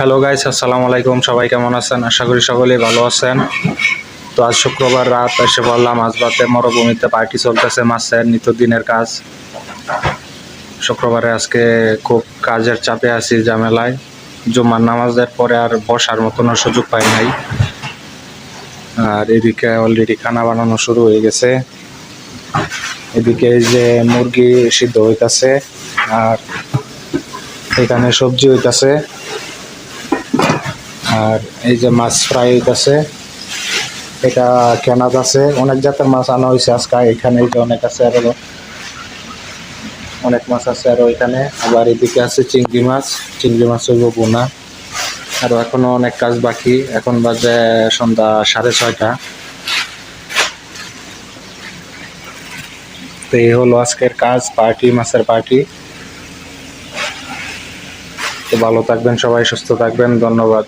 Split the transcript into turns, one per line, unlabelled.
Hello guys, আসসালামু আলাইকুম। সবাই কেমন আছেন? আশা করি সকলেই ভালো আছেন। তো আজ শুক্রবার রাত এসে পড়লাম মাঝরাতে। মরুভূমিতে পার্টি চলতেছে, মাছের নিত্যদিনের কাজ। শুক্রবারে আজকে খুব কাজের চাপে আছি, ঝামেলায়। জুম্মার নামাজের পরে আর বসার মতন সুযোগ পাই নাই। আর এদিকে অলরেডি খানা বানানো শুরু হয়ে গেছে। এদিকে এই যে মুরগি সিদ্ধ হইতাছে, আর এখানে সবজি হইতাছে, আর এই যে মাছ ফ্রাই হইতাছে। এটা কেনা আছে, অনেক জাতের মাছ আনা হয়েছে আজকে। এখানে এই যে অনেক আছে, আরো অনেক মাছ আছে আরো এখানে। আবার এদিকে আছে চিংড়ি মাছ হইব বোনা। আরো এখনো অনেক কাজ বাকি। এখন বাজে সন্ধ্যা 6:30। তো এই হলো আজকের কাজ, পার্টি, মাছের পার্টি। তো ভালো থাকবেন সবাই, সুস্থ থাকবেন। ধন্যবাদ।